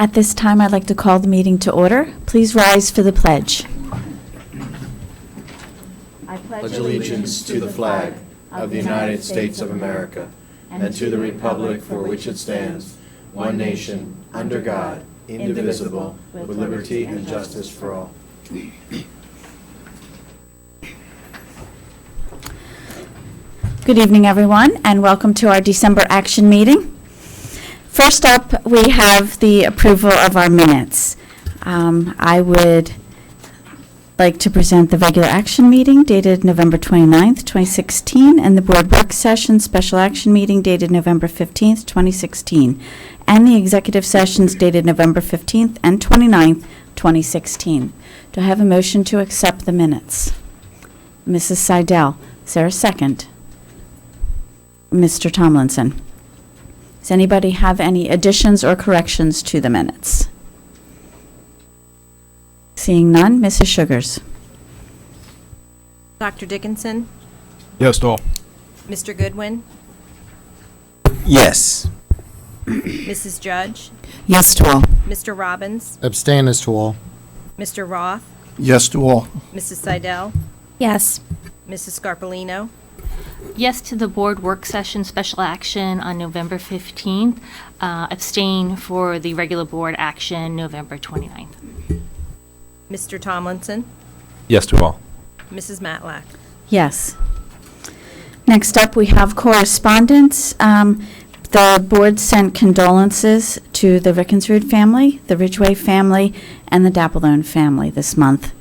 At this time, I'd like to call the meeting to order. Please rise for the pledge. I pledge allegiance to the flag of the United States of America and to the republic for which it stands, one nation, under God, indivisible, with liberty and justice for all. Good evening, everyone, and welcome to our December action meeting. First up, we have the approval of our minutes. I would like to present the regular action meeting dated November 29th, 2016, and the board work session special action meeting dated November 15th, 2016, and the executive sessions dated November 15th and 29th, 2016. Do I have a motion to accept the minutes? Mrs. Seidel, is there a second? Mr. Tomlinson. Does anybody have any additions or corrections to the minutes? Seeing none, Mrs. Sugars. Dr. Dickinson? Yes to all. Mr. Goodwin? Yes. Mrs. Judge? Yes to all. Mr. Robbins? Abstain as to all. Mr. Roth? Yes to all. Mrs. Seidel? Yes. Mrs. Scarpolino? Yes to the board work session special action on November 15th. Abstain for the regular board action November 29th. Mr. Tomlinson? Yes to all. Mrs. Matlack? Yes. Next up, we have correspondence. The board sent condolences to the Rickensrud family, the Ridgway family, and the Dappelone family this month.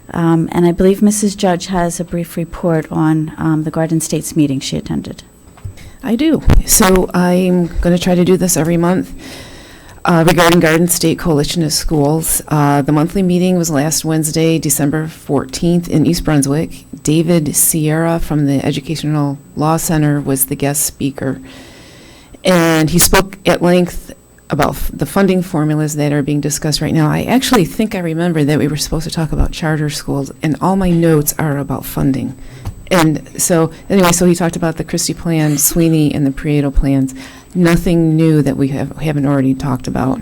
And I believe Mrs. Judge has a brief report on the Garden States meeting she attended. I do. So I'm going to try to do this every month regarding Garden State Coalition of Schools. The monthly meeting was last Wednesday, December 14th in East Brunswick. David Sierra from the Educational Law Center was the guest speaker. And he spoke at length about the funding formulas that are being discussed right now. I actually think I remember that we were supposed to talk about charter schools, and all my notes are about funding. And so, anyway, so he talked about the Christie Plan, Sweeney, and the Prieto plans. Nothing new that we haven't already talked about.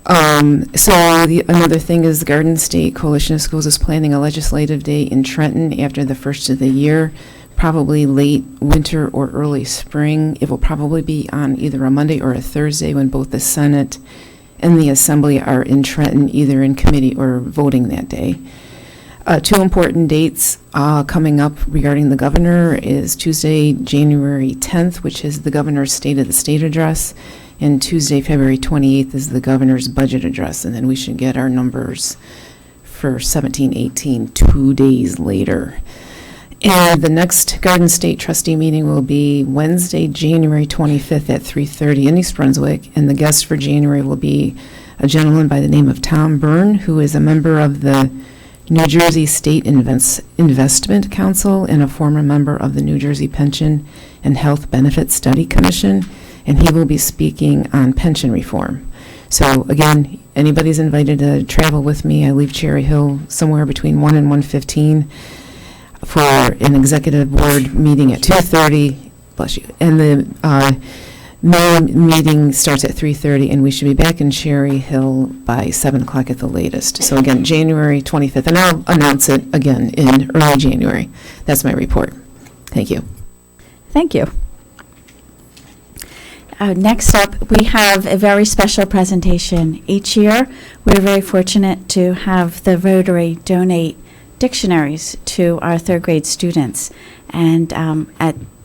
Another thing is the Garden State Coalition of Schools is planning a legislative day in Trenton after the first of the year, probably late winter or early spring. It will probably be on either a Monday or a Thursday when both the Senate and the Assembly are in Trenton, either in committee or voting that day. Two important dates coming up regarding the governor is Tuesday, January 10th, which is the governor's State of the State address, and Tuesday, February 28th is the governor's budget address, and then we should get our numbers for 17-18 2 days later. And the next Garden State trustee meeting will be Wednesday, January 25th at 3:30 in East Brunswick, and the guest for January will be a gentleman by the name of Tom Byrne, who is a member of the New Jersey State Investment Council and a former member of the New Jersey Pension and Health Benefits Study Commission, and he will be speaking on pension reform. So again, anybody's invited to travel with me. I leave Cherry Hill somewhere between 1 and 1:15 for an executive board meeting at 2:30. Bless you. And the main meeting starts at 3:30, and we should be back in Cherry Hill by 7 o'clock at the latest. So again, January 25th, and I'll announce it again in early January. That's my report. Thank you. Thank you. Next up, we have a very special presentation. Each year, we're very fortunate to have the Rotary donate dictionaries to our third grade students. And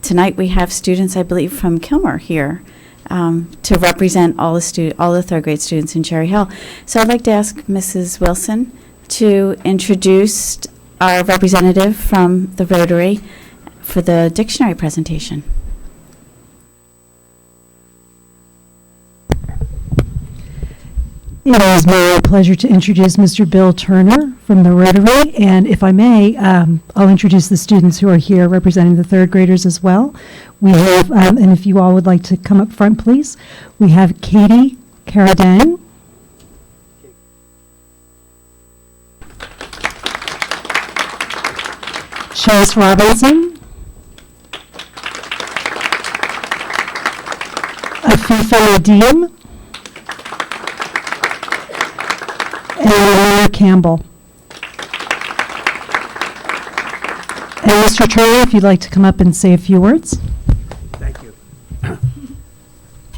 tonight we have students, I believe, from Kilmer here to represent all the third grade students in Cherry Hill. So I'd like to ask Mrs. Wilson to introduce our representative from the Rotary for the dictionary presentation. It is my pleasure to introduce Mr. Bill Turner from the Rotary, and if I may, I'll introduce the students who are here representing the third graders as well. We have, and if you all would like to come up front, please, we have Katie Caradang, Chase Robinson, Afifa Nadim, Campbell. And Mr. Turley, if you'd like to come up and say a few words. Thank you.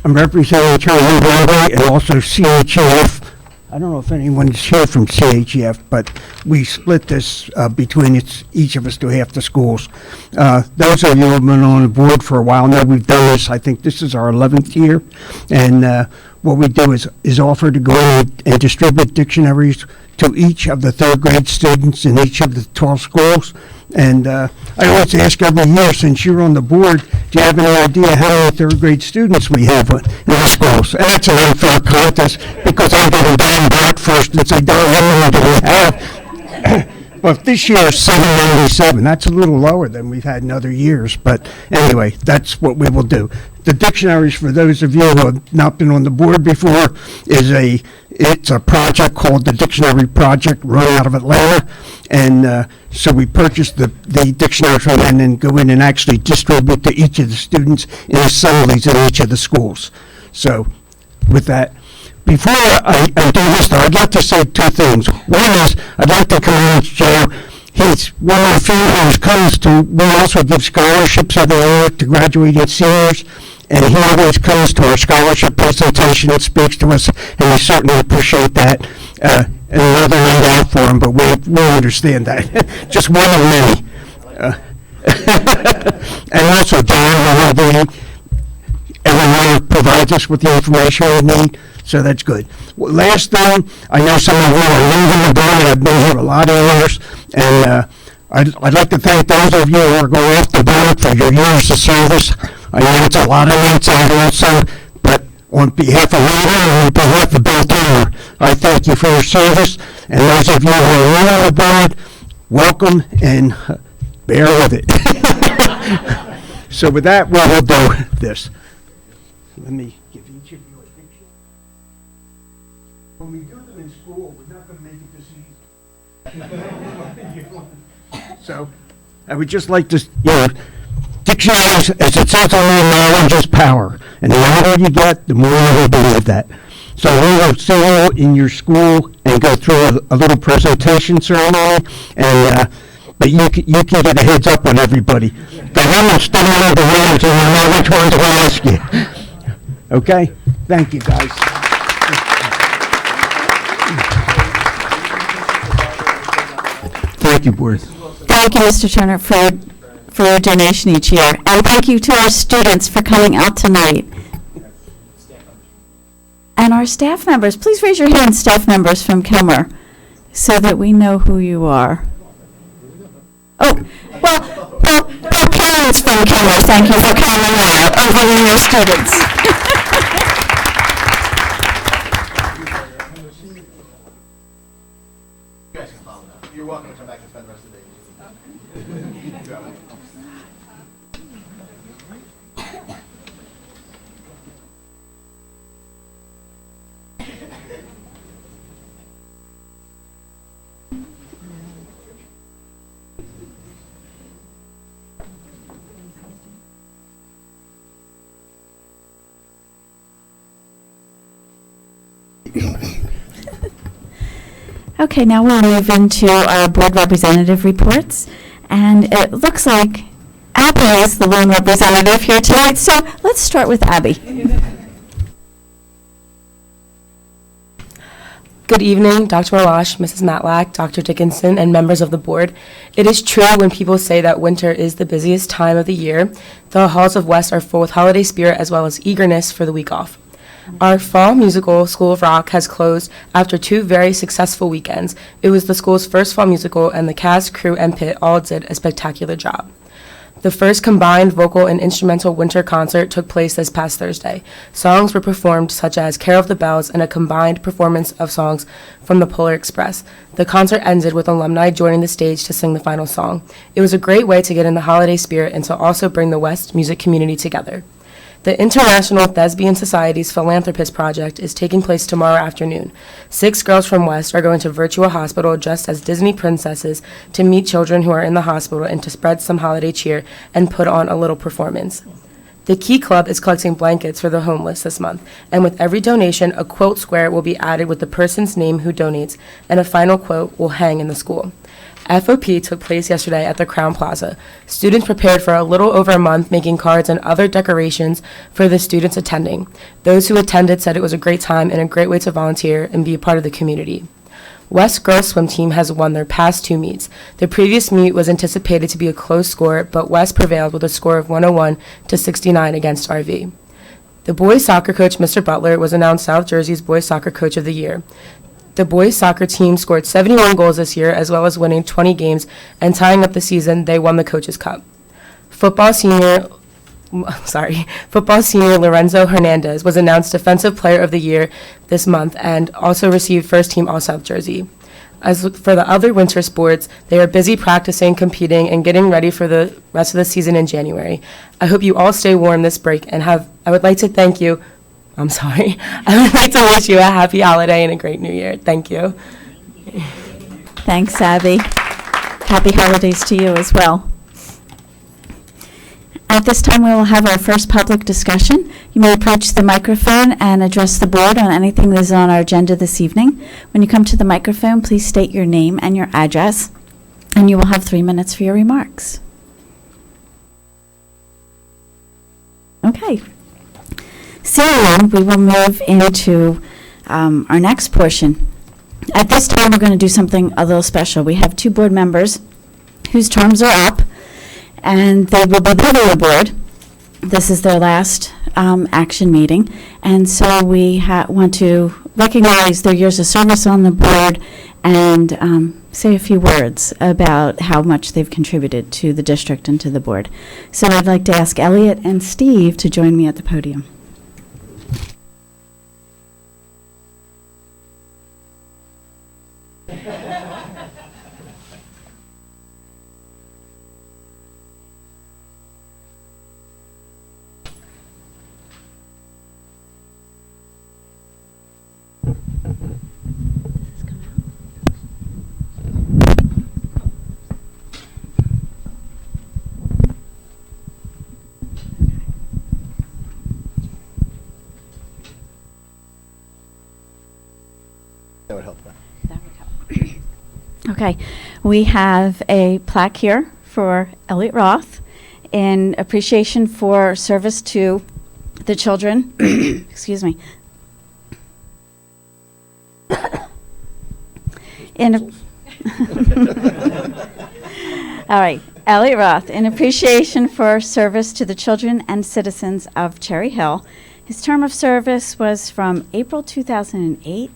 I'm representing Charlie Railway and also CHF. I don't know if anyone's here from CHF, but we split this between each of us to half the schools. Those of you who have been on the board for a while know we've done this. I think this is our 11th year. And what we do is offer to go and distribute dictionaries to each of the third grade students in each of the 12 schools. And I always ask every year, since you're on the board, do you have any idea how many third grade students we have in the schools? And that's an unfair contest because I'm getting down back first and say, "Don't, how many do we have?" But this year is 797. That's a little lower than we've had in other years. But anyway, that's what we will do. The dictionaries, for those of you who have not been on the board before, it's a project called the Dictionary Project, run out of Atlanta. And so we purchased the dictionaries from them and then go in and actually distribute to each of the students in assemblies in each of the schools. So with that, before I do this, though, I'd like to say two things. One is I'd like to commend Joe. He's one of the few who comes to, we also give scholarships every year to graduating seniors, and he always comes to our scholarship presentation and speaks to us, and we certainly appreciate that. And another night out for him, but we understand that. Just one of many. And also, John, everyone provides us with the information we need. So that's good. Well, last thing, I know some of you are leaving the board. I've been here a lot of years, and I'd like to thank those of you who are going off the board for your years of service. I know it's a lot of nights out also, but on behalf of Rita and on behalf of Bill Turner, I thank you for your service. And those of you who are new on the board, welcome and bear with it. So with that, we'll do this. Let me give each of you a picture. When we do them in school, we're not going to make it this easy. So I would just like to, dictionaries, as it says on the knowledge is power. And the older you get, the more you will believe that. So we will see you in your school and go through a little presentation ceremony. And but you can get a heads up on everybody. Because I'm going to stand on the rounds and you know which ones to ask you. Okay? Thank you, guys. Thank you, board. Thank you, Mr. Turner, for your donation each year. And thank you to our students for coming out tonight. And our staff members, please raise your hand, staff members from Kilmer, so that we know who you are. Oh, well, parents from Kilmer, thank you for coming out and bringing your students. You're welcome to come back and spend the rest of the day. Okay, now we'll move into our board representative reports. And it looks like Abby is the lone representative here tonight, so let's start with Abby. Good evening, Dr. Malash, Mrs. Matlack, Dr. Dickinson, and members of the board. It is true when people say that winter is the busiest time of the year. The halls of West are full with holiday spirit as well as eagerness for the week off. Our fall musical, School of Rock, has closed after 2 very successful weekends. It was the school's first fall musical, and the cast, crew, and pit all did a spectacular job. The first combined vocal and instrumental winter concert took place this past Thursday. Songs were performed such as Carol of the Bells and a combined performance of songs from the Polar Express. The concert ended with alumni joining the stage to sing the final song. It was a great way to get in the holiday spirit and to also bring the West music community together. The International Thespian Society's Philanthropist Project is taking place tomorrow afternoon. 6 girls from West are going to Virtua Hospital dressed as Disney princesses to meet children who are in the hospital and to spread some holiday cheer and put on a little performance. The Key Club is collecting blankets for the homeless this month, and with every donation, a quote square will be added with the person's name who donates, and a final quote will hang in the school. FOP took place yesterday at the Crown Plaza. Students prepared for a little over a month making cards and other decorations for the students attending. Those who attended said it was a great time and a great way to volunteer and be a part of the community. West Girls Swim Team has won their past 2 meets. The previous meet was anticipated to be a close score, but West prevailed with a score of 101 to 69 against RV. The boys soccer coach, Mr. Butler, was announced South Jersey's boys soccer coach of the year. The boys soccer team scored 71 goals this year, as well as winning 20 games, and tying up the season, they won the Coaches Cup. Football senior Lorenzo Hernandez was announced Defensive Player of the Year this month and also received First Team All-South jersey. As for the other winter sports, they are busy practicing, competing, and getting ready for the rest of the season in January. I hope you all stay warm this break, and I would like to wish you a happy holiday and a great new year. Thank you. Thanks, Abby. Happy holidays to you as well. At this time, we will have our first public discussion. You may approach the microphone and address the board on anything that is on our agenda this evening. When you come to the microphone, please state your name and your address, and you will have 3 minutes for your remarks. Okay. Seeing none, we will move into our next portion. At this time, we're going to do something a little special. We have 2 board members whose terms are up, and they will be leaving the board. This is their last action meeting, and so we want to recognize their years of service on the board and say a few words about how much they've contributed to the district and to the board. So I'd like to ask Elliot and Steve to join me at the podium. That would help. Okay, we have a plaque here for Elliot Roth in appreciation for service to the children. Excuse me. All right, Elliot Roth, in appreciation for service to the children and citizens of Cherry Hill. His term of service was from April 2008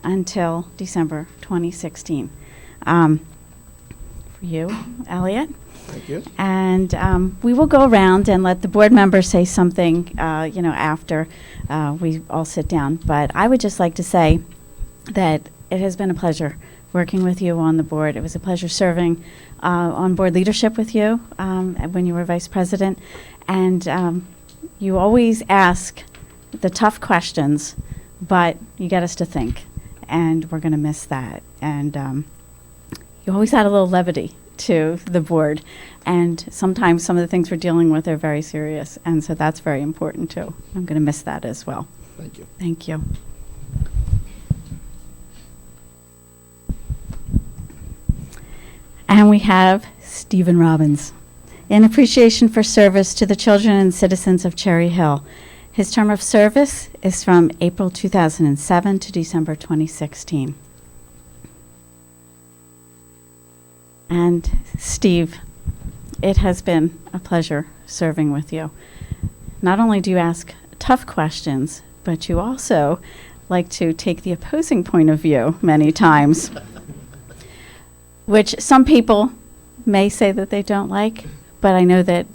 until December 2016. For you, Elliot. Thank you. And we will go around and let the board members say something, after we all sit down. But I would just like to say that it has been a pleasure working with you on the board. It was a pleasure serving on board leadership with you when you were vice president. And you always ask the tough questions, but you get us to think. And we're going to miss that. And you always had a little levity to the board. And sometimes some of the things we're dealing with are very serious. And so that's very important, too. I'm going to miss that as well. Thank you. Thank you. And we have Stephen Robbins. In appreciation for service to the children and citizens of Cherry Hill. His term of service is from April 2007 to December 2016. And Steve, it has been a pleasure serving with you. Not only do you ask tough questions, but you also like to take the opposing point of view many times, which some people may say that they don't like, but I know that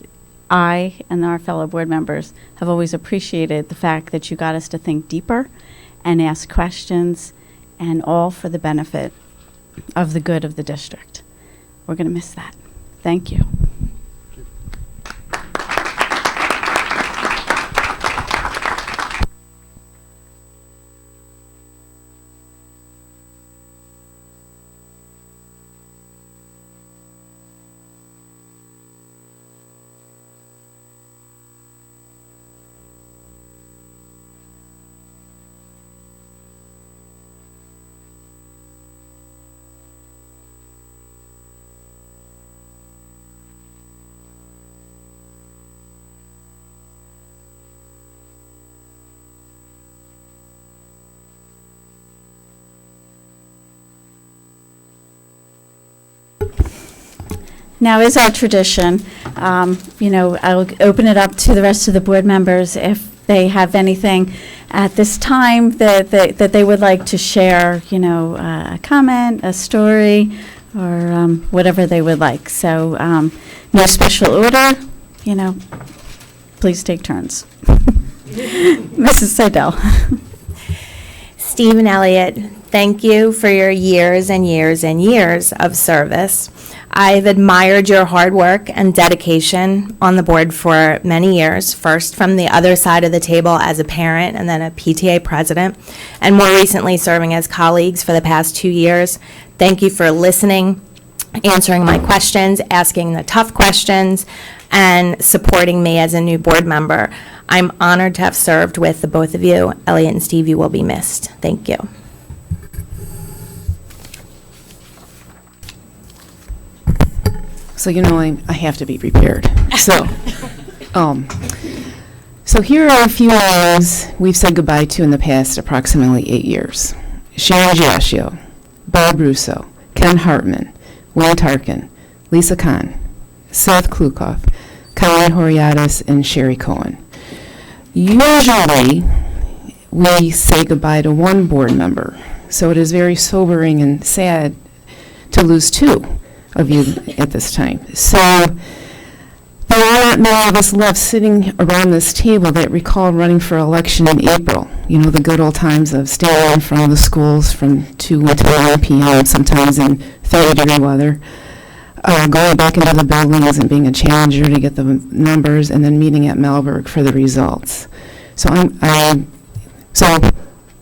I and our fellow board members have always appreciated the fact that you got us to think deeper and ask questions, and all for the benefit of the good of the district. We're going to miss that. Thank you. Now is our tradition. I'll open it up to the rest of the board members if they have anything at this time that they would like to share, a comment, a story, or whatever they would like. So no special order, please take turns. Mrs. Seidel. Steve and Elliot, thank you for your years and years and years of service. I've admired your hard work and dedication on the board for many years, first from the other side of the table as a parent and then a PTA president, and more recently serving as colleagues for the past 2 years. Thank you for listening, answering my questions, asking the tough questions, and supporting me as a new board member. I'm honored to have served with the both of you. Elliot and Steve, you will be missed. Thank you. So I have to be prepared. So here are a few names we've said goodbye to in the past approximately 8 years. Sharon Giascio, Bob Russo, Ken Hartman, Wayne Tarkin, Lisa Kahn, Seth Klukoff, Colleen Horiadis, and Sherry Cohen. Usually, we say goodbye to one board member, so it is very sobering and sad to lose 2 of you at this time. So there are not many of us left sitting around this table that recall running for election in April. The good old times of standing in front of the schools from 2 until 1 p.m., sometimes in 30-degree weather, going back into the buildings and being a challenger to get the numbers, and then meeting at Malberg for the results. So so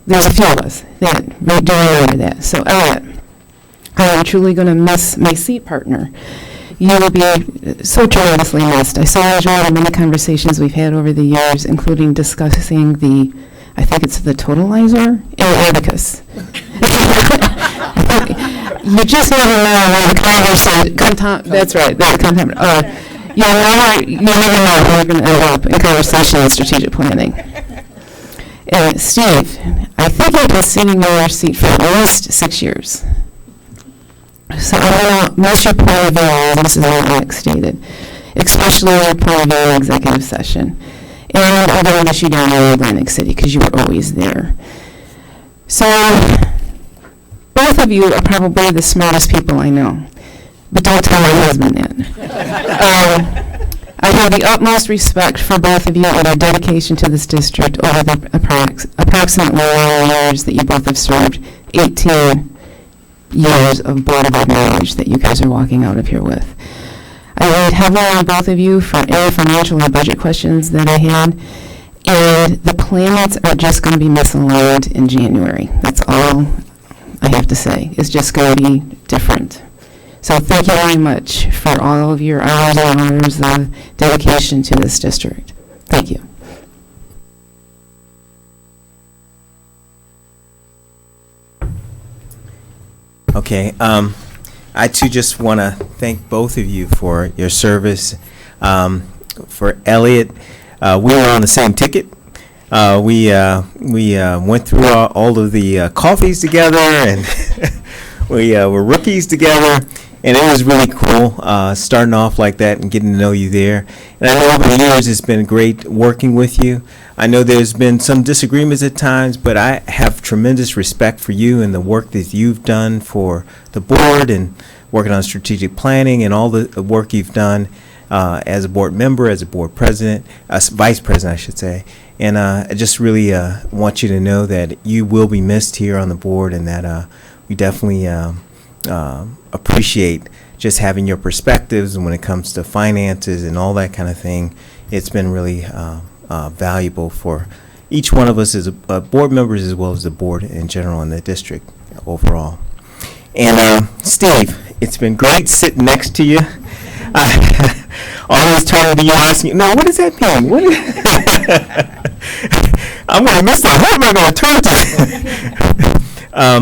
there's a few of us that do remember that. So Elliot, I am truly going to miss my seat partner. You will be so tremendously missed. I so enjoyed the many conversations we've had over the years, including discussing I think it's the totalizer and abacus. You just never know when the conversation, that's right, that's you never know when you're going to end up in conversation and strategic planning. Steve, I think you've been sitting in your seat for at least 6 years. So I want to miss your point of view, as Mrs. Matlack stated, especially your point of view in executive session. And I'm going to miss you down in Atlantic City because you were always there. So both of you are probably the smartest people I know, but don't tell my husband that. I have the utmost respect for both of you and your dedication to this district over the approximately 9 years that you both have served, 18 years of Board of Ed knowledge that you guys are walking out of here with. I relied heavily on both of you for any financial or budget questions that I had, and the planets are just going to be misaligned in January. That's all I have to say. It's just going to be different. So thank you very much for all of your hours and hours of dedication to this district. Thank you. Okay, I too just want to thank both of you for your service. For Elliot, we were on the same ticket. We went through all of the coffees together, and we were rookies together, and it was really cool starting off like that and getting to know you there. And I know over the years it's been great working with you. I know there's been some disagreements at times, but I have tremendous respect for you and the work that you've done for the board and working on strategic planning and all the work you've done as a board member, as a board president, vice president, I should say. And I just really want you to know that you will be missed here on the board, and that we definitely appreciate just having your perspectives when it comes to finances and all that kind of thing. It's been really valuable for each one of us as board members, as well as the board in general and the district overall. And Steve, it's been great sitting next to you. Always turning to you asking, no, what does that mean? I'm going to miss that. How am I going to turn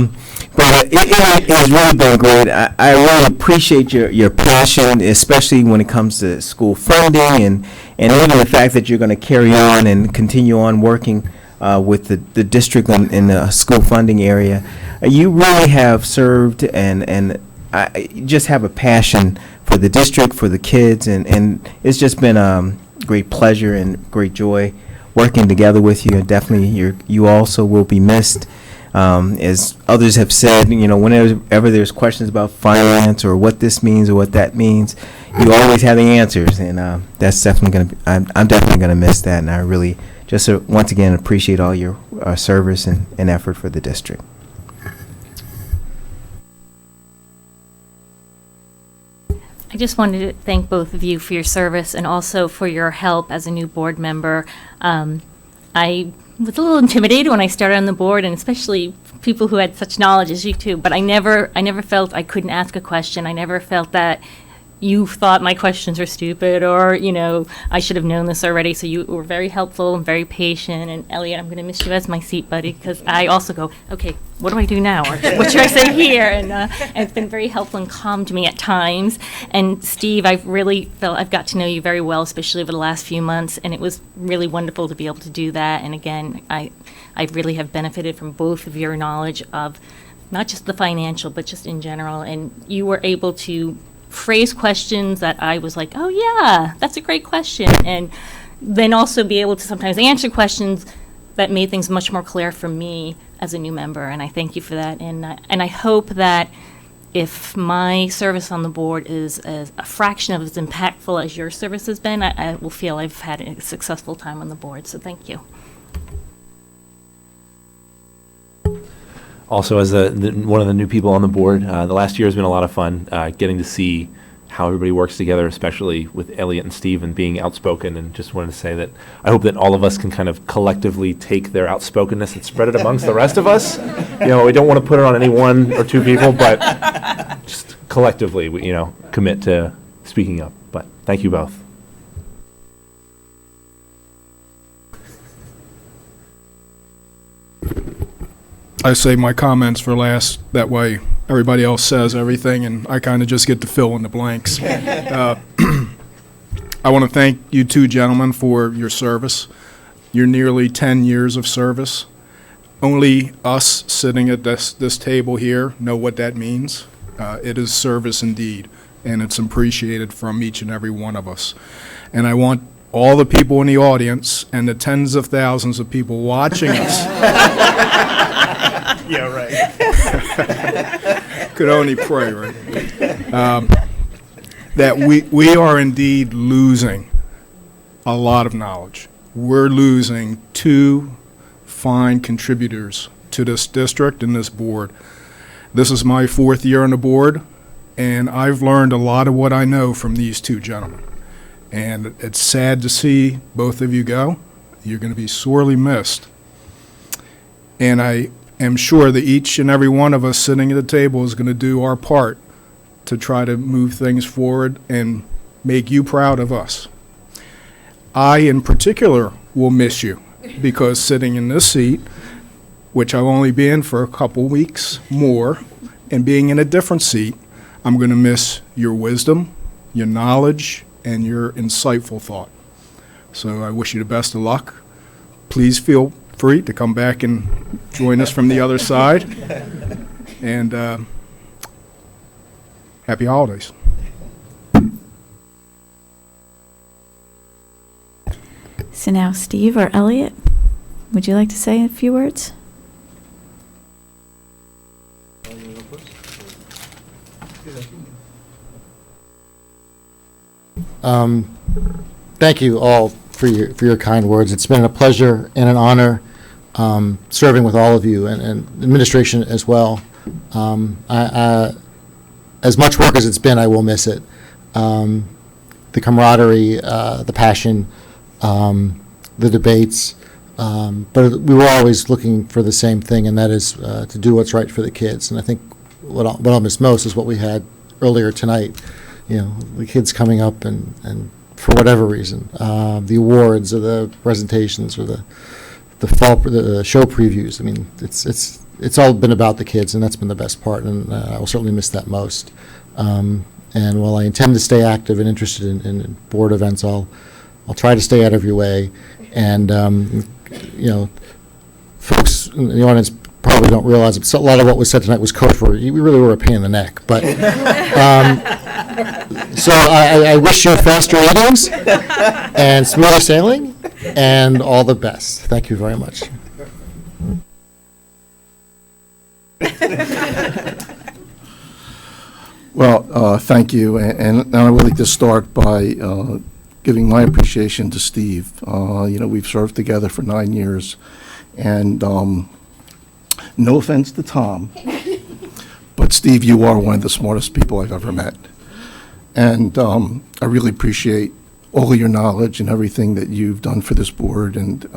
to? But it has really been great. I really appreciate your passion, especially when it comes to school funding and even the fact that you're going to carry on and continue on working with the district in the school funding area. You really have served and I just have a passion for for the district, for the kids, and it's just been great pleasure and great joy working together with you. And definitely, you also will be missed. As others have said, whenever there's questions about finance or what this means or what that means, you always have the answers, and that's definitely going to. I'm definitely going to miss that, and I really just once again appreciate all your service and effort for the district. I just wanted to thank both of you for your service and also for your help as a new board member. I was a little intimidated when I started on the board, and especially people who had such knowledge as you two, but I never felt I couldn't ask a question. I never felt that you thought my questions were stupid or, I should have known this already. So you were very helpful and very patient. And Elliot, I'm going to miss you as my seat buddy, because I also go, okay, what do I do now? Or what should I say here? And it's been very helpful and calmed me at times. And Steve, I've really felt I've got to know you very well, especially over the last few months. And it was really wonderful to be able to do that. And again, I really have benefited from both of your knowledge of not just the financial, but just in general. And you were able to phrase questions that I was like, oh yeah, that's a great question. And then also be able to sometimes answer questions that made things much more clear for me as a new member. And I thank you for that. And I hope that if my service on the board is a fraction of as impactful as your service has been, I will feel I've had a successful time on the board. So thank you. Also, as one of the new people on the board, the last year has been a lot of fun getting to see how everybody works together, especially with Elliot and Steve and being outspoken. And just wanted to say that I hope that all of us can kind of collectively take their outspokenness and spread it amongst the rest of us. We don't want to put it on any one or two people, but just collectively, we, commit to speaking up. But thank you both. I save my comments for last. That way everybody else says everything and I kind of just get to fill in the blanks. I want to thank you two gentlemen for your service. Your nearly 10 years of service. Only us sitting at this table here know what that means. It is service indeed, and it's appreciated from each and every one of us. And I want all the people in the audience and the tens of thousands of people watching us. Yeah, right. Could only pray, right? That we are indeed losing a lot of knowledge. We're losing two fine contributors to this district and this board. This is my 4th year on the board, and I've learned a lot of what I know from these two gentlemen. And it's sad to see both of you go. You're going to be sorely missed. And I am sure that each and every one of us sitting at the table is going to do our part to try to move things forward and make you proud of us. I, in particular, will miss you because sitting in this seat, which I've only been for a couple weeks more, and being in a different seat, I'm going to miss your wisdom, your knowledge, and your insightful thought. So I wish you the best of luck. Please feel free to come back and join us from the other side. And happy holidays. So now, Steve or Elliot, would you like to say a few words? Thank you all for your kind words. It's been a pleasure and an honor serving with all of you and administration as well. As much work as it's been, I will miss it. The camaraderie, the passion, the debates, but we were always looking for the same thing, and that is to do what's right for the kids. And I think what I'll miss most is what we had earlier tonight. The kids coming up and for whatever reason, the awards or the presentations or the show previews. I mean, it's all been about the kids, and that's been the best part, and I will certainly miss that most. And while I intend to stay active and interested in board events, I'll try to stay out of your way. And folks in the audience probably don't realize it. So a lot of what was said tonight was code for we really were a pain in the neck, but So I wish you faster readings and smoother sailing and all the best. Thank you very much. Well, thank you, and I would like to start by giving my appreciation to Steve. We've served together for 9 years, and no offense to Tom, but Steve, you are one of the smartest people I've ever met. And I really appreciate all of your knowledge and everything that you've done for this board, and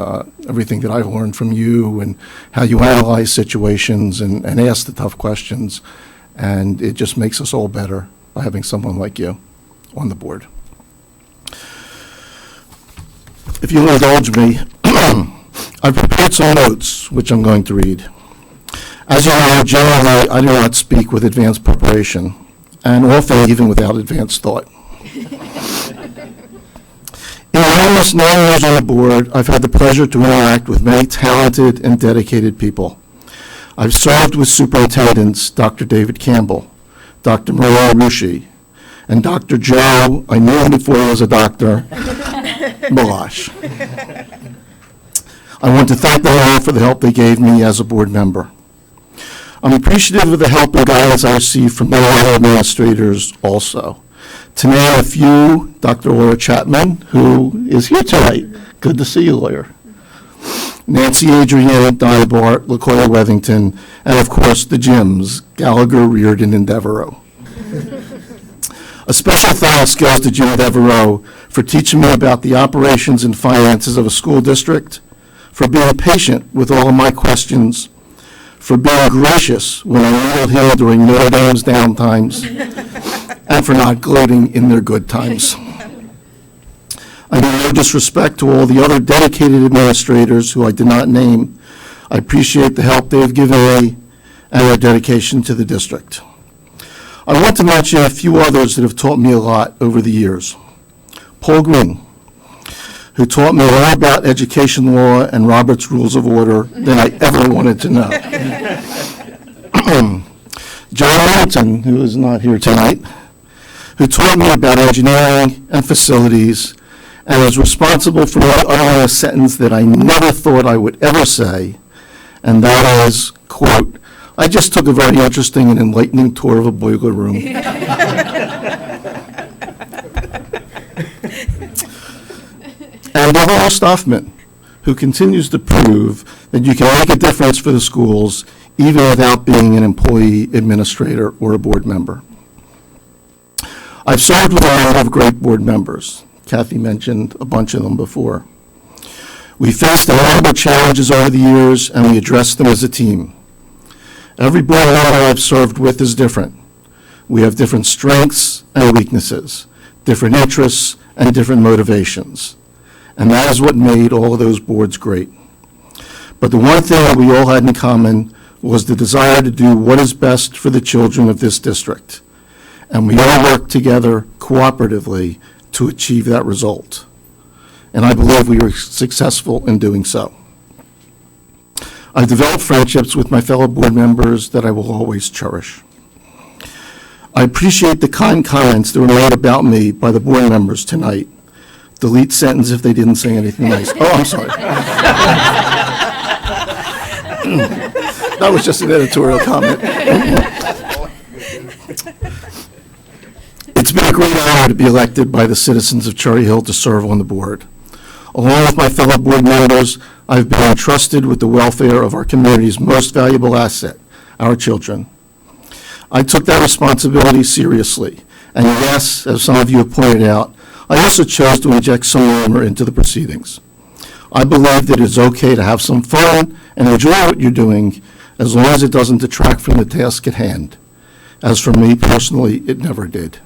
everything that I've learned from you, and how you analyze situations and ask the tough questions. And it just makes us all better by having someone like you on the board. If you'll indulge me, I've prepared some notes, which I'm going to read. As you know, generally, I do not speak with advanced preparation, and often even without advanced thought. In almost 9 years on the board, I've had the pleasure to interact with many talented and dedicated people. I've served with superintendents Dr. David Campbell, Dr. Maria Rushi, and Dr. Joe, I knew him before he was a doctor, Balash. I want to thank them all for the help they gave me as a board member. I'm appreciative of the help and guidance I received from many other administrators also. To name a few, Dr. Laura Chapman, who is here tonight. Good to see you, Laura. Nancy Adrienne, Donna Bart, LaCoya Wethington, and of course the Jims, Gallagher, Reardon, and Devereaux. A special thanks goes to Jim Devereaux for teaching me about the operations and finances of a school district, for being patient with all of my questions, for being gracious when I needed him during Notre Dame's downtimes, and for not gloating in their good times. I mean no disrespect to all the other dedicated administrators who I did not name. I appreciate the help they have given me and their dedication to the district. I want to mention a few others that have taught me a lot over the years. Paul Green, who taught me more about education law and Robert's Rules of Order than I ever wanted to know. John Hamilton, who is not here tonight, who taught me about engineering and facilities, and was responsible for me uttering a sentence that I never thought I would ever say, and that is, quote, I just took a very interesting and enlightening tour of a boiler room. And Devereux Stoffman, who continues to prove that you can make a difference for the schools even without being an employee, administrator, or a board member. I've served with a lot of great board members. Kathy mentioned a bunch of them before. We faced a number of challenges over the years, and we addressed them as a team. Every board member I've served with is different. We have different strengths and weaknesses, different interests and different motivations. And that is what made all of those boards great. But the one thing that we all had in common was the desire to do what is best for the children of this district. And we all worked together cooperatively to achieve that result. And I believe we were successful in doing so. I've developed friendships with my fellow board members that I will always cherish. I appreciate the kind comments that were made about me by the board members tonight. Delete sentence if they didn't say anything nice. Oh, I'm sorry. That was just an editorial comment. It's been a great honor to be elected by the citizens of Cherry Hill to serve on the board. Along with my fellow board members, I've been entrusted with the welfare of our community's most valuable asset, our children. I took that responsibility seriously, and yes, as some of you have pointed out, I also chose to inject some humor into the proceedings. I believe that it's okay to have some fun and enjoy what you're doing, as long as it doesn't detract from the task at hand. As for me personally, it never did.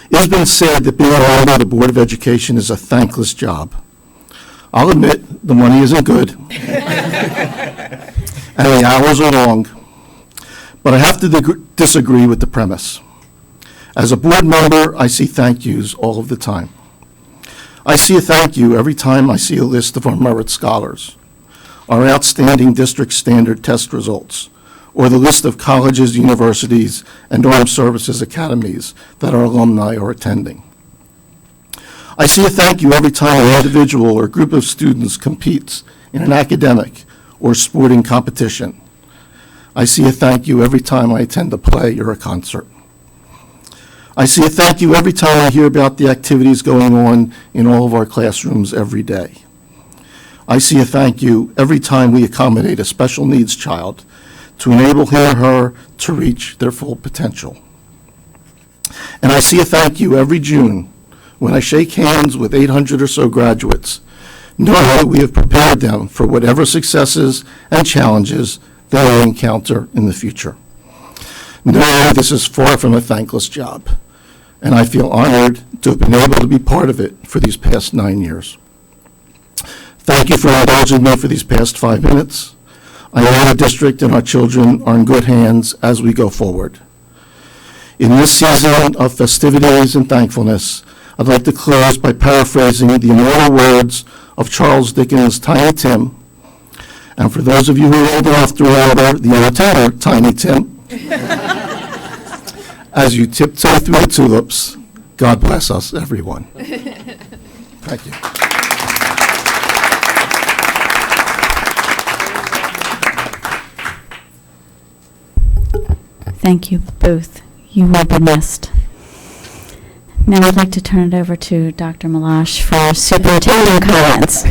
It has been said that being a member of the Board of Education is a thankless job. I'll admit the money isn't good, and the hours are long, but I have to disagree with the premise. As a board member, I see thank yous all of the time. I see a thank you every time I see a list of our merit scholars, our outstanding district standard test results, or the list of colleges, universities, and armed services academies that our alumni are attending. I see a thank you every time an individual or group of students competes in an academic or sporting competition. I see a thank you every time I attend a play or a concert. I see a thank you every time I hear about the activities going on in all of our classrooms every day. I see a thank you every time we accommodate a special needs child to enable him or her to reach their full potential. And I see a thank you every June when I shake hands with 800 or so graduates, knowing that we have prepared them for whatever successes and challenges they will encounter in the future. Knowing this is far from a thankless job, and I feel honored to have been able to be part of it for these past 9 years. Thank you for indulging me for these past 5 minutes. I know the district and our children are in good hands as we go forward. In this season of festivities and thankfulness, I'd like to close by paraphrasing the immortal words of Charles Dickens' Tiny Tim. And for those of you who are old enough to remember the entertainer, Tiny Tim, as you tiptoe through the tulips, God bless us, everyone. Thank you. Thank you both. You will be missed. Now I'd like to turn it over to Dr. Malash for superintendent comments.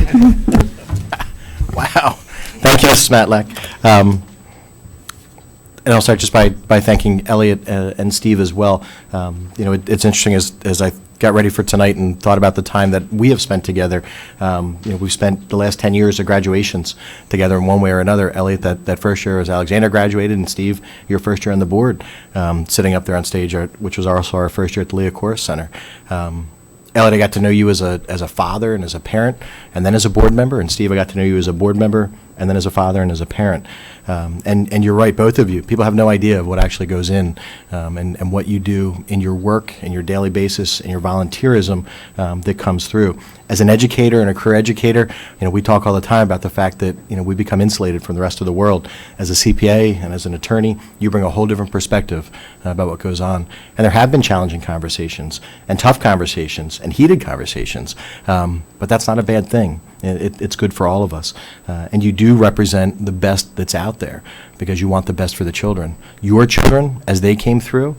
Wow. Thank you, Mrs. Matlack. And I'll start just by thanking Elliot and Steve as well. It's interesting as I got ready for tonight and thought about the time that we have spent together. We've spent the last 10 years of graduations together in one way or another. Elliot, that first year as Alexander graduated, and Steve, your first year on the board, sitting up there on stage, which was also our first year at the Leah Chorus Center. Elliot, I got to know you as a father and as a parent, and then as a board member. And Steve, I got to know you as a board member, and then as a father and as a parent. And you're right, both of you. People have no idea of what actually goes in and what you do in your work, in your daily basis, and your volunteerism that comes through. As an educator and a career educator, we talk all the time about the fact that we become insulated from the rest of the world. As a CPA and as an attorney, you bring a whole different perspective about what goes on. And there have been challenging conversations and tough conversations and heated conversations, but that's not a bad thing. It's good for all of us. And you do represent the best that's out there because you want the best for the children. Your children, as they came through,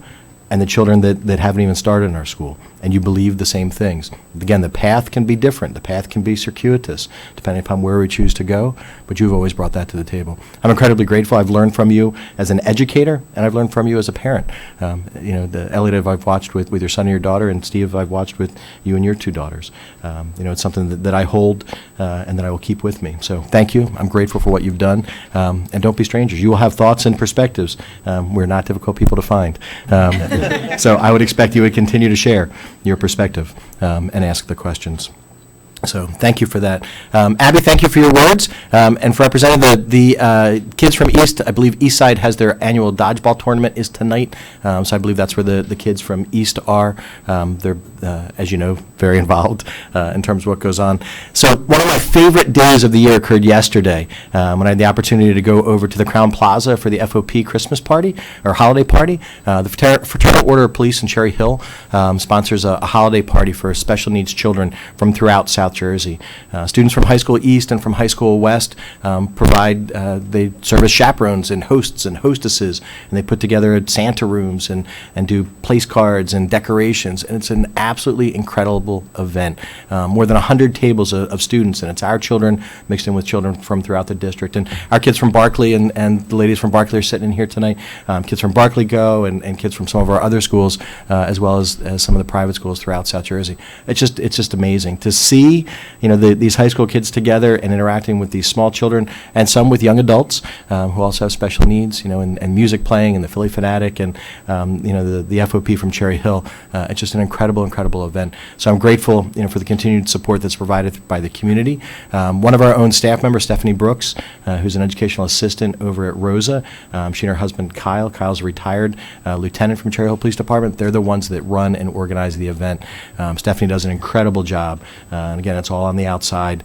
and the children that haven't even started in our school, and you believe the same things. Again, the path can be different. The path can be circuitous, depending upon where we choose to go, but you've always brought that to the table. I'm incredibly grateful. I've learned from you as an educator, and I've learned from you as a parent. The Elliot I've watched with your son and your daughter, and Steve I've watched with you and your two daughters. It's something that I hold and that I will keep with me. So thank you. I'm grateful for what you've done. And don't be strangers. You will have thoughts and perspectives. We're not difficult people to find. So I would expect you would continue to share your perspective and ask the questions. So thank you for that. Abby, thank you for your words. And for representing the kids from East, I believe East Side has their annual dodgeball tournament is tonight. So I believe that's where the kids from East are. They're, as you know, very involved in terms of what goes on. So one of my favorite days of the year occurred yesterday when I had the opportunity to go over to the Crown Plaza for the FOP Christmas party or holiday party. The Fraternal Order of Police in Cherry Hill sponsors a holiday party for special needs children from throughout South Jersey. Students from High School East and from High School West they serve as chaperones and hosts and hostesses, and they put together Santa rooms and do place cards and decorations, and it's an absolutely incredible event. More than 100 tables of students, and it's our children mixed in with children from throughout the district. And our kids from Barclay and the ladies from Barclay are sitting in here tonight. Kids from Barclay go, and kids from some of our other schools, as well as some of the private schools throughout South Jersey. It's just amazing to see these high school kids together and interacting with these small children and some with young adults who also have special needs, and music playing and the Philly Fanatic and the FOP from Cherry Hill. It's just an incredible event. So I'm grateful for the continued support that's provided by the community. One of our own staff members, Stephanie Brooks, who's an educational assistant over at Rosa. She and her husband Kyle's a retired lieutenant from Cherry Hill Police Department. They're the ones that run and organize the event. Stephanie does an incredible job. And again, it's all on the outside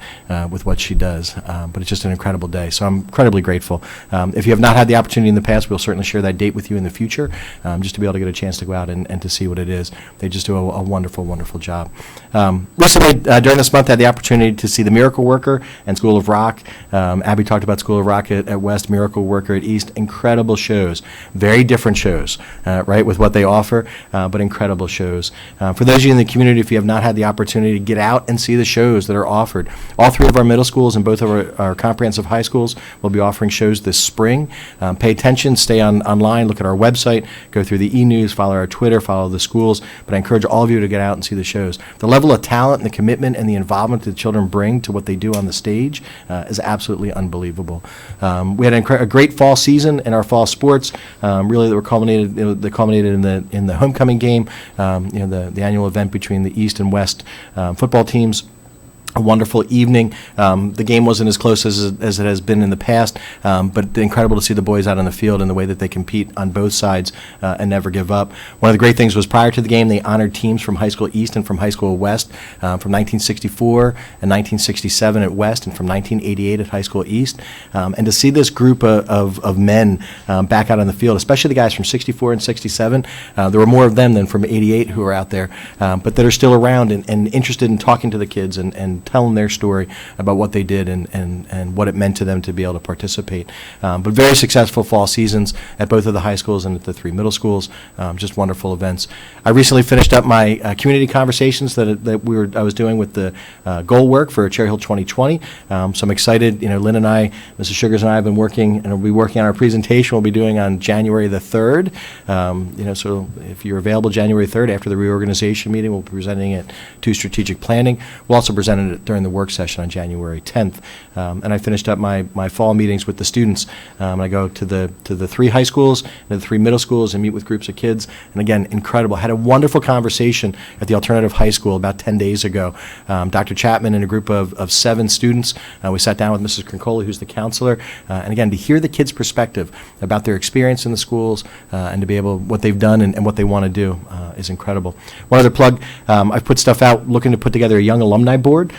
with what she does. But it's just an incredible day. So I'm incredibly grateful. If you have not had the opportunity in the past, we'll certainly share that date with you in the future, just to be able to get a chance to go out and to see what it is. They just do a wonderful, wonderful job. Recently, during this month, I had the opportunity to see the Miracle Worker and School of Rock. Abby talked about School of Rock at West, Miracle Worker at East. Incredible shows. Very different shows, right, with what they offer, but incredible shows. For those of you in the community, if you have not had the opportunity to get out and see the shows that are offered, all 3 of our middle schools and both of our comprehensive high schools will be offering shows this spring. Pay attention, stay online, look at our website, go through the e-news, follow our Twitter, follow the schools. But I encourage all of you to get out and see the shows. The level of talent and the commitment and the involvement that the children bring to what they do on the stage is absolutely unbelievable. We had a great fall season in our fall sports. Really, that culminated in the homecoming game. The annual event between the East and West football teams. A wonderful evening. The game wasn't as close as it has been in the past, but incredible to see the boys out on the field and the way that they compete on both sides and never give up. One of the great things was prior to the game, they honored teams from High School East and from High School West, from 1964 and 1967 at West and from 1988 at High School East. And to see this group of men back out on the field, especially the guys from 64 and 67, there were more of them than from 88 who are out there, but that are still around and interested in talking to the kids and telling their story about what they did and what it meant to them to be able to participate. But very successful fall seasons at both of the high schools and at the 3 middle schools. Just wonderful events. I recently finished up my community conversations that I was doing with the goal work for Cherry Hill 2020. So I'm excited. Lynn and I, Mrs. Sugars and I have been working, and we'll be working on our presentation we'll be doing on January the 3rd. So if you're available January 3rd after the reorganization meeting, we'll be presenting it to strategic planning. We'll also present it during the work session on January 10th. And I finished up my fall meetings with the students. I go to the 3 high schools and the 3 middle schools and meet with groups of kids. And again, incredible. Had a wonderful conversation at the alternative high school about 10 days ago. Dr. Chapman and a group of 7 students. We sat down with Mrs. Crincoli, who's the counselor. And again, to hear the kids' perspective about their experience in the schools and to be able, what they've done and what they want to do is incredible. One other plug, I've put stuff out looking to put together a young alumni board.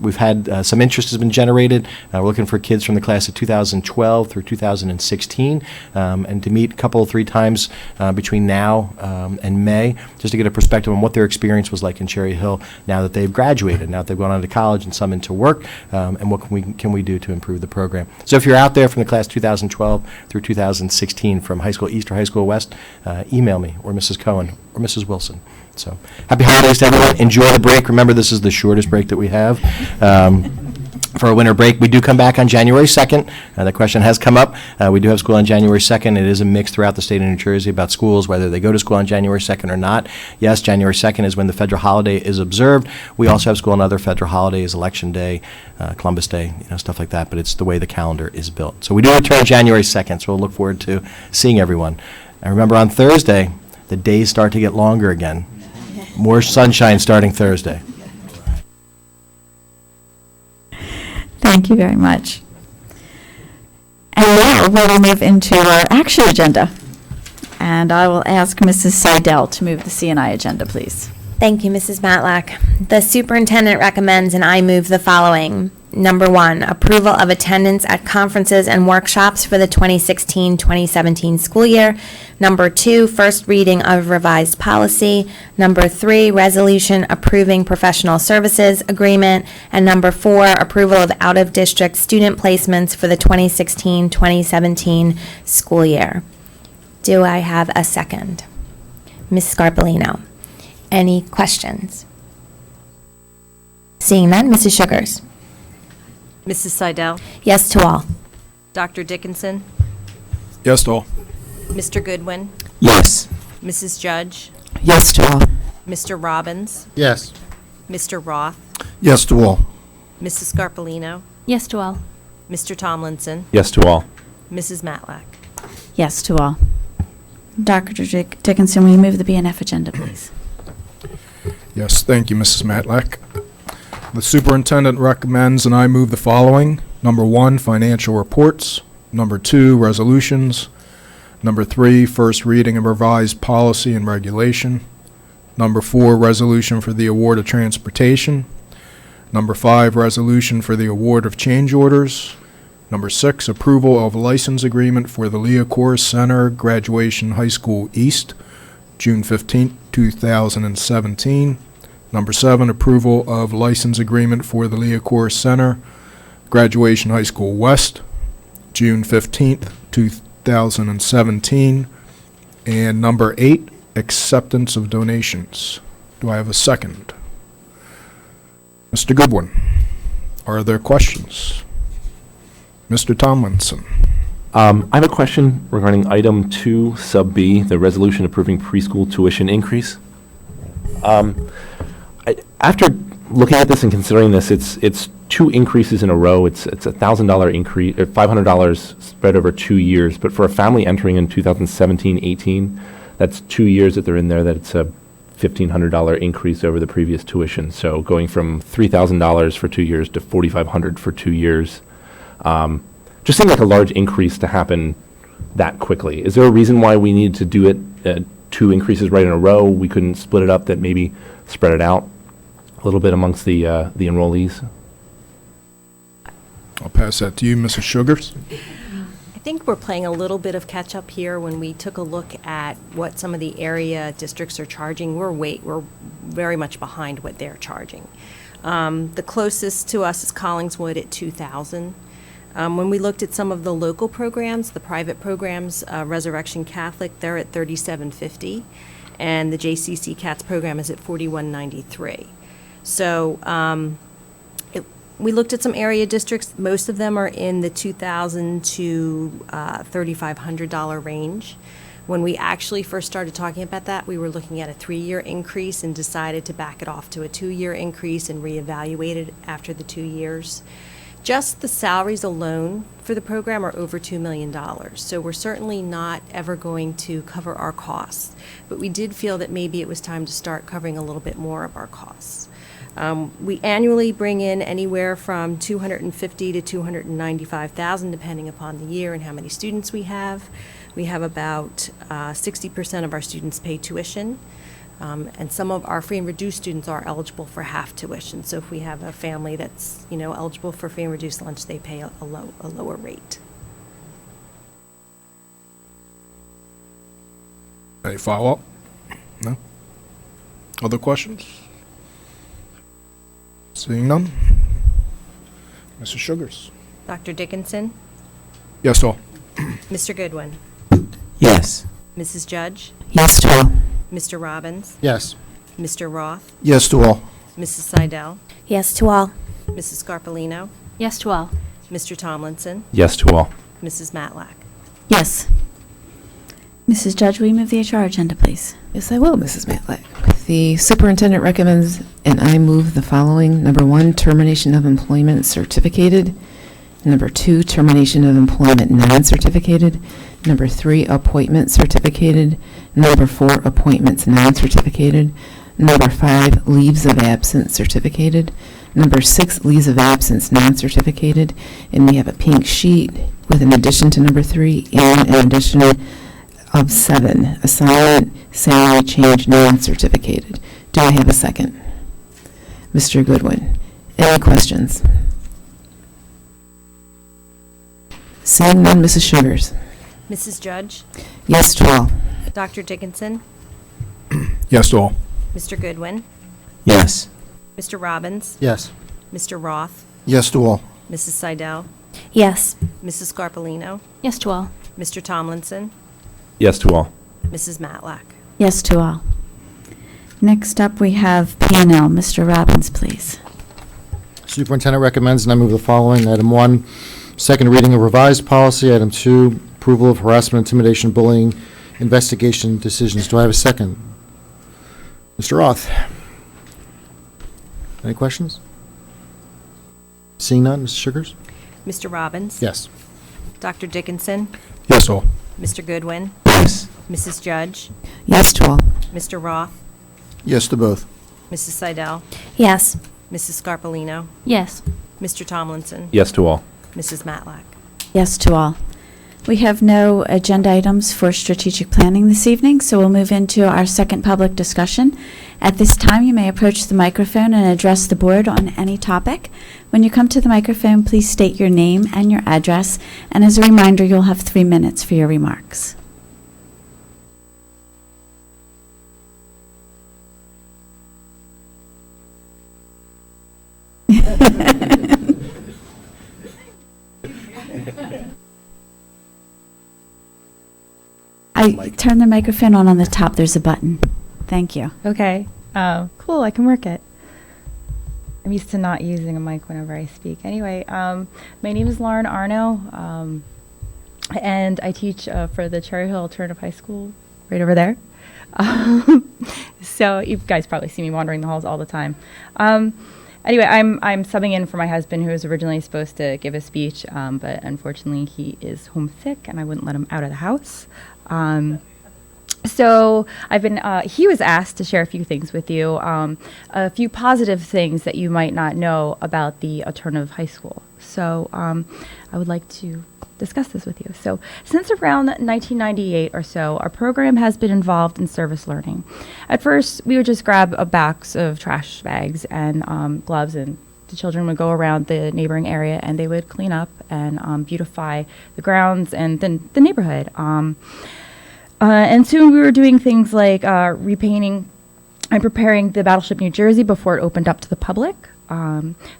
We've had some interest has been generated. We're looking for kids from the class of 2012 through 2016 and to meet a couple, 3 times between now and May, just to get a perspective on what their experience was like in Cherry Hill now that they've graduated, now that they've gone on to college and some into work, and what can we do to improve the program. So if you're out there from the class 2012 through 2016 from High School East or High School West, email me or Mrs. Cohen or Mrs. Wilson. So happy holidays to everyone. Enjoy the break. Remember, this is the shortest break that we have. For a winter break, we do come back on January 2nd. The question has come up. We do have school on January 2nd. It is a mix throughout the state of New Jersey about schools, whether they go to school on January 2nd or not. Yes, January 2nd is when the federal holiday is observed. We also have school on other federal holidays, Election Day, Columbus Day, stuff like that, but it's the way the calendar is built. So we do return January 2nd, so we'll look forward to seeing everyone. And remember, on Thursday, the days start to get longer again. More sunshine starting Thursday. Thank you very much. And now we will move into our action agenda. And I will ask Mrs. Seidel to move the C&I agenda, please. Thank you, Mrs. Matlack. The superintendent recommends and I move the following. Number 1, approval of attendance at conferences and workshops for the 2016-2017 school year. Number 2, first reading of revised policy. Number 3, resolution approving professional services agreement. And number 4, approval of out-of-district student placements for the 2016-2017 school year. Do I have a second? Ms. Scarpellino, any questions? Seeing none, Mrs. Sugars. Mrs. Seidel, Yes to all. Dr. Dickinson, Yes to all. Mr. Goodwin, Yes. Mrs. Judge, Yes to all. Mr. Robbins, Yes. Mr. Roth, Yes to all. Mrs. Scarpellino, Yes to all. Mr. Tomlinson, Yes to all. Mrs. Matlack. Yes to all. Dr. Dickinson, will you move the BNF agenda, please? Yes, thank you, Mrs. Matlack. The superintendent recommends and I move the following. Number 1, financial reports. Number 2, resolutions. Number 3, first reading of revised policy and regulation. Number 4, resolution for the award of transportation. Number 5, resolution for the award of change orders. Number 6, approval of license agreement for the Leocore Center Graduation High School East, June 15, 2017. Number 7, approval of license agreement for the Leocore Center Graduation High School West, June 15, 2017. And number 8, acceptance of donations. Do I have a second? Mr. Goodwin, are there questions? Mr. Tomlinson. I have a question regarding item 2, sub B, the resolution approving preschool tuition increase. After looking at this and considering this, it's 2 increases in a row. It's a $1,000 increase, or $500 spread over 2 years. But for a family entering in 2017-18, that's 2 years that they're in there, that it's a $1,500 increase over the previous tuition. So going from $3,000 for 2 years to $4,500 for 2 years. Just seemed like a large increase to happen that quickly. Is there a reason why we need to do it 2 increases right in a row? We couldn't split it up, that maybe spread it out a little bit amongst the enrollees? I'll pass that to you, Mrs. Sugars. I think we're playing a little bit of catch-up here. When we took a look at what some of the area districts are charging, we're very much behind what they're charging. The closest to us is Collingswood at $2,000. When we looked at some of the local programs, the private programs, Resurrection Catholic, they're at $3,750, and the JCC Cats program is at $4,193. So we looked at some area districts. Most of them are in the $2,000 to $3,500 range. When we actually first started talking about that, we were looking at a 3-year increase and decided to back it off to a 2-year increase and reevaluate it after the 2 years. Just the salaries alone for the program are over $2 million. So we're certainly not ever going to cover our costs. But we did feel that maybe it was time to start covering a little bit more of our costs. We annually bring in anywhere from $250,000 to $295,000, depending upon the year and how many students we have. We have about 60% of our students pay tuition. And some of our free and reduced students are eligible for half tuition. So if we have a family that's, eligible for free and reduced lunch, they pay a lower rate. Any follow-up? No? Other questions? Seeing none? Mrs. Sugars? Dr. Dickinson? Yes, to all. Mr. Goodwin? Yes. Mrs. Judge? Yes to all. Mr. Robbins? Yes. Mr. Roth? Yes to all. Mrs. Seidel? Yes to all. Mrs. Scarpellino? Yes to all. Mr. Tomlinson? Yes to all. Mrs. Matlack? Yes. Mrs. Judge, will you move the HR agenda, please? Yes, I will, Mrs. Matlack. The superintendent recommends, and I move the following. Number 1, termination of employment certificated. Number 2, termination of employment non-certificated. Number 3, appointment certificated. Number 4, appointments non-certificated. Number 5, leaves of absence certificated. Number 6, leaves of absence non-certificated. And we have a pink sheet with an addition to number 3 and an addition of 7, assignment salary change non-certificated. Do I have a second? Mr. Goodwin, any questions? Seeing none, Mrs. Sugars. Mrs. Judge? Yes to all. Dr. Dickinson? Yes to all. Mr. Goodwin? Yes. Mr. Robbins? Yes. Mr. Roth? Yes to all. Mrs. Seidel? Yes. Mrs. Scarpellino? Yes to all. Mr. Tomlinson? Yes to all. Mrs. Matlack? Yes to all. Next up, we have P&L. Mr. Robbins, please. Superintendent recommends, and I move the following. Item 1, second reading of revised policy. Item 2, approval of harassment, intimidation, bullying, investigation decisions. Do I have a second? Mr. Roth? Any questions? Seeing none, Mrs. Sugars? Mr. Robbins? Yes. Dr. Dickinson? Yes to all. Mr. Goodwin? Yes. Mrs. Judge? Yes to all. Mr. Roth? Yes to both. Mrs. Seidel? Yes. Mrs. Scarpellino? Yes. Mr. Tomlinson? Yes to all. Mrs. Matlack? Yes to all. We have no agenda items for strategic planning this evening, so we'll move into our second public discussion. At this time, you may approach the microphone and address the board on any topic. When you come to the microphone, please state your name and your address, and as a reminder, you'll have 3 minutes for your remarks. I turn the microphone on the top. There's a button. Thank you. Okay. Cool. I can work it. I'm used to not using a mic whenever I speak. Anyway, my name is Lauren Arno, and I teach for the Cherry Hill Alternative High School right over there. So you guys probably see me wandering the halls all the time. Anyway, I'm subbing in for my husband, who was originally supposed to give a speech, but unfortunately he is homesick, and I wouldn't let him out of the house. So I've been, he was asked to share a few things with you, a few positive things that you might not know about the alternative high school. So I would like to discuss this with you. So since around 1998 or so, our program has been involved in service learning. At first, we would just grab a box of trash bags and gloves, and the children would go around the neighboring area and they would clean up and beautify the grounds and the neighborhood. And soon we were doing things like repainting and preparing the Battleship New Jersey before it opened up to the public.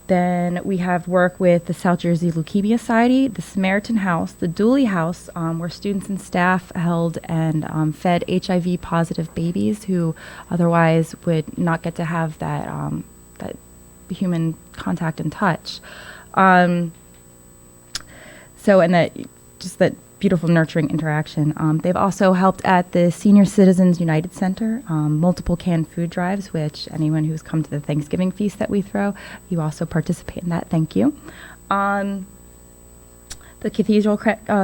Then we have work with the South Jersey Leukemia Society, the Samaritan House, the Dooley House, where students and staff held and fed HIV positive babies who otherwise would not get to have that, that human contact and touch. And that, just that beautiful nurturing interaction. They've also helped at the Senior Citizens United Center, multiple canned food drives, which anyone who's come to the Thanksgiving feast that we throw, you also participate in that. Thank you. The Cathedral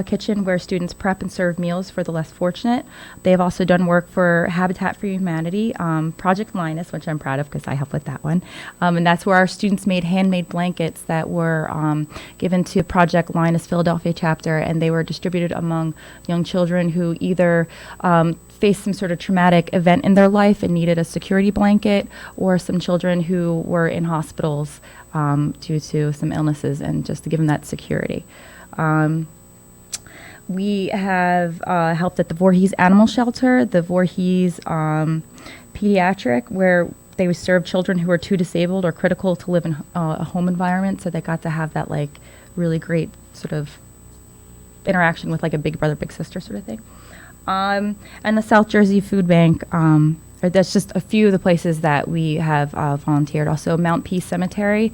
Kitchen, where students prep and serve meals for the less fortunate. They've also done work for Habitat for Humanity, Project Linus, which I'm proud of because I helped with that one. And that's where our students made handmade blankets that were given to Project Linus Philadelphia chapter, and they were distributed among young children who either faced some sort of traumatic event in their life and needed a security blanket, or some children who were in hospitals due to some illnesses, and just to give them that security. We have helped at the Voorhees Animal Shelter, the Voorhees Pediatric, where they would serve children who are too disabled or critical to live in a home environment, so they got to have that like really great sort of interaction with like a big brother, big sister sort of thing. And the South Jersey Food Bank, that's just a few of the places that we have volunteered. Also, Mount Peace Cemetery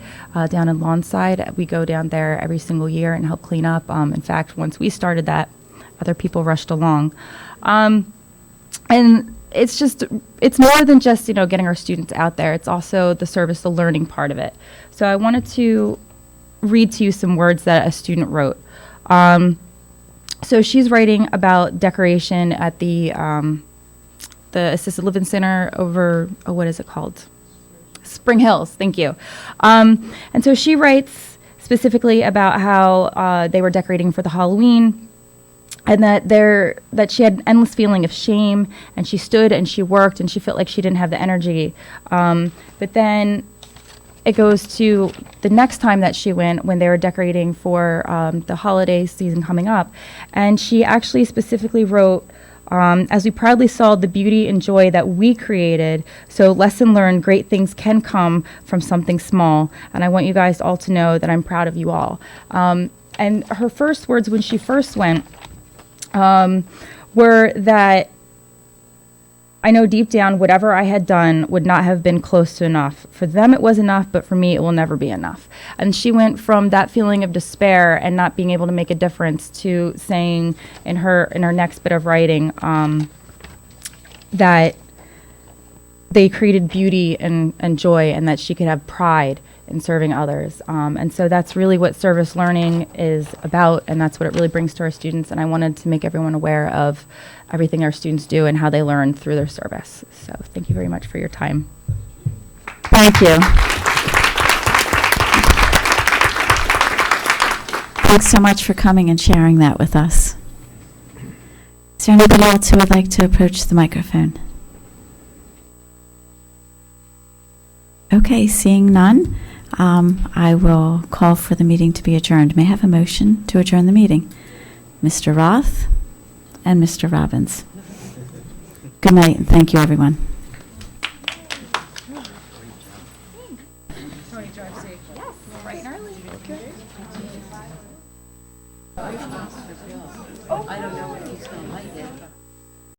down in Lawnside. We go down there every single year and help clean up. In fact, once we started that, other people rushed along. And it's more than just, getting our students out there. It's also the service, the learning part of it. So I wanted to read to you some words that a student wrote. So she's writing about decoration at the Assisted Living Center over, what is it called? Spring Hills, thank you. And so she writes specifically about how they were decorating for the Halloween, and that she had an endless feeling of shame, and she stood and she worked and she felt like she didn't have the energy. But then it goes to the next time that she went, when they were decorating for the holiday season coming up, and she actually specifically wrote, as we proudly saw the beauty and joy that we created, so lesson learned, great things can come from something small. And I want you guys all to know that I'm proud of you all. And her first words when she first went were that I know deep down whatever I had done would not have been close to enough. For them it was enough, but for me it will never be enough. And she went from that feeling of despair and not being able to make a difference to saying in her next bit of writing that they created beauty and joy, and that she could have pride in serving others. And so that's really what service learning is about, and that's what it really brings to our students. And I wanted to make everyone aware of everything our students do and how they learn through their service. So thank you very much for your time. Thank you. Thanks so much for coming and sharing that with us. Is there anybody else who would like to approach the microphone? Okay, seeing none, I will call for the meeting to be adjourned. May I have a motion to adjourn the meeting? Mr. Roth and Mr. Robbins. Good night, and thank you, everyone. I don't know if he's going to like it.